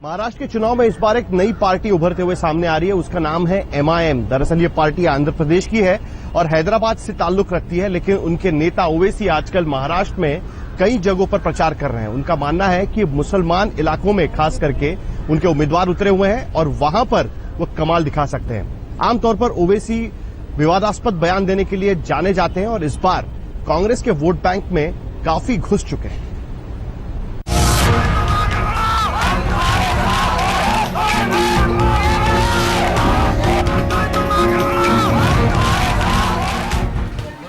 महाराष्ट्र के चुनाव में इस बार एक नई पार्टी उभरते हुए सामने आ रही है। उसका नाम है MIM। दरअसल ये पार्टी आंध्र प्रदेश की है और हैदराबाद से ताल्लुक रखती है, लेकिन उनके नेता ओवैसी आजकल महाराष्ट्र में कई जगहों पर प्रचार कर रहे हैं। उनका मानना है कि मुसलमान इलाकों में खास करके उनके उम्मीदवार उतरे हुए हैं और वहां पर वो कमाल दिखा सकते हैं। आमतौर पर ओवैसी विवादास्पद बयान देने के लिए जाने जाते हैं और इस बार कांग्रेस के वोट बैंक में काफी घुस चुके हैं।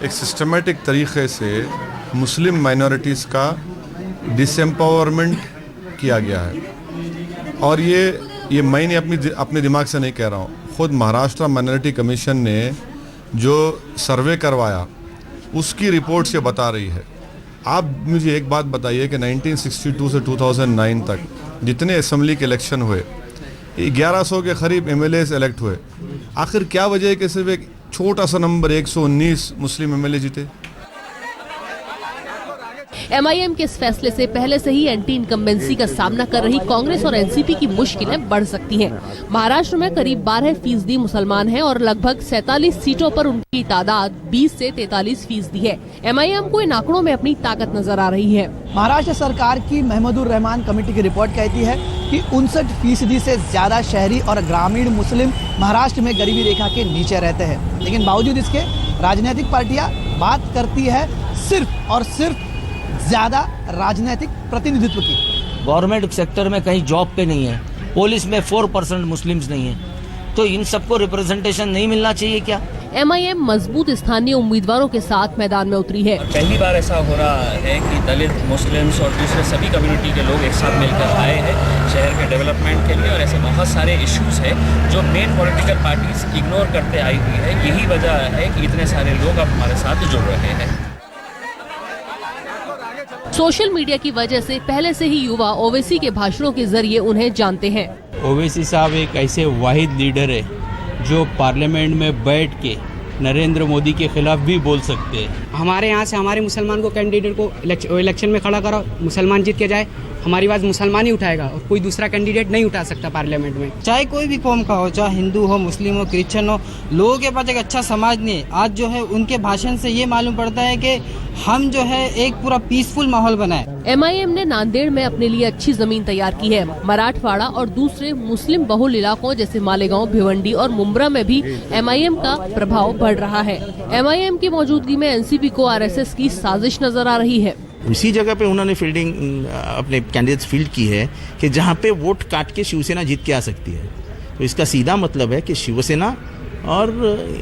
एक सिस्टमेटिक तरीके से मुस्लिम माइनॉरिटीज़ का डिसएम्पावरमेंट किया गया है और ये मैंने अपने दिमाग से नहीं कह रहा हूँ। खुद महाराष्ट्र माइनॉरिटी कमीशन ने जो सर्वे करवाया उसकी रिपोर्ट से बता रही है। आप मुझे एक बात बताइए कि 1962 से 2009 तक जितने असेंबली के इलेक्शन हुए 1100 के करीब MLAs इलेक्ट हुए। आखिर क्या वजह है कि सिर्फ एक छोटा सा नंबर 119 मुस्लिम MLA जीते? MIM के इस फैसले से पहले से ही एंटी इनकम्बेंसी का सामना कर रही कांग्रेस और NCP की मुश्किलें बढ़ सकती हैं। महाराष्ट्र में करीब 12% मुसलमान हैं और लगभग 47 सीटों पर उनकी तादाद 20 से 43% है। MIM को इन आंकड़ों में अपनी ताकत नजर आ रही है। महाराष्ट्र सरकार की महमूदुर रहमान कमेटी की रिपोर्ट कहती है कि 59% से ज्यादा शहरी और ग्रामीण मुस्लिम महाराष्ट्र में गरीबी रेखा के नीचे रहते हैं। लेकिन बावजूद इसके राजनीतिक पार्टियां बात करती है सिर्फ और सिर्फ ज्यादा राजनीतिक प्रतिनिधित्व की। गवर्नमेंट सेक्टर में कहीं जॉब पे नहीं है, पुलिस में 4% मुस्लिम्स नहीं है, तो इन सबको रिप्रेजेंटेशन नहीं मिलना चाहिए क्या? MIM मजबूत स्थानीय उम्मीदवारों के साथ मैदान में उतरी है। पहली बार ऐसा हो रहा है कि दलित, मुस्लिम्स और दूसरे सभी कम्युनिटी के लोग एक साथ मिलकर आए हैं शहर के डेवलपमेंट के लिए, और ऐसे बहुत सारे इश्यूज हैं जो मेन पॉलिटिकल पार्टीज इग्नोर करते आई हुई है। यही वजह है कि इतने सारे लोग अब हमारे साथ जुड़ रहे हैं। सोशल मीडिया की वजह से पहले से ही युवा ओवैसी के भाषणों के जरिए उन्हें जानते हैं। ओवैसी साहब एक ऐसे वाहिद लीडर है जो पार्लियामेंट में बैठ के नरेंद्र मोदी के खिलाफ भी बोल सकते हैं। हमारे यहाँ से हमारे मुसलमान को कैंडिडेट को इलेक्शन में खड़ा करो, मुसलमान जीत के जाए, हमारी आवाज़ मुसलमान ही उठाएगा और कोई दूसरा कैंडिडेट नहीं उठा सकता पार्लियामेंट में। चाहे कोई भी कौम का हो, चाहे हिंदू हो, मुस्लिम हो, क्रिश्चियन हो, लोगों के पास एक अच्छा समाज नहीं है। आज जो है उनके भाषण से ये मालूम पड़ता है कि हम जो है एक पूरा पीसफुल माहौल बनाए। MIM ने नांदेड़ में अपने लिए अच्छी जमीन तैयार की है। मराठवाड़ा और दूसरे मुस्लिम बहुल इलाकों जैसे मालेगांव, भिवंडी और मुंब्रा में भी MIM का प्रभाव बढ़ रहा है। MIM की मौजूदगी में NCP को RSS की साजिश नजर आ रही है। उसी जगह पे उन्होंने फील्डिंग अपने कैंडिडेट्स फील्ड की है कि जहां पे वोट काट के शिवसेना जीत के आ सकती है। तो इसका सीधा मतलब है कि शिवसेना और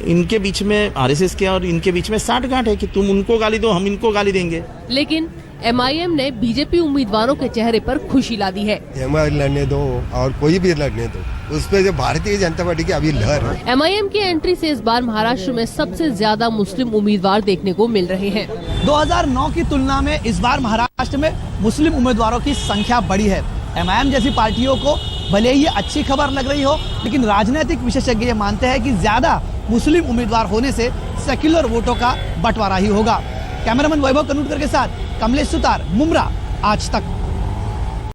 इनके बीच में RSS के और इनके बीच में साठगांठ है कि तुम उनको गाली दो, हम इनको गाली देंगे। लेकिन MIM ने BJP उम्मीदवारों के चेहरे पर खुशी ला दी है। MIM लड़ने दो और कोई भी लड़ने दो, उस पे जो भारतीय जनता पार्टी की अभी लहर है। MIM की एंट्री से इस बार महाराष्ट्र में सबसे ज्यादा मुस्लिम उम्मीदवार देखने को मिल रहे हैं। 2009 की तुलना में इस बार महाराष्ट्र में मुस्लिम उम्मीदवारों की संख्या बढ़ी है। MIM जैसी पार्टियों को भले ही अच्छी खबर लग रही हो, लेकिन राजनीतिक विशेषज्ञ ये मानते हैं कि ज्यादा मुस्लिम उम्मीदवार होने से सेक्युलर वोटों का बंटवारा ही होगा। कैमरामैन वैभव कनूटकर के साथ कमलेश सुतार, मुंब्रा, आज तक।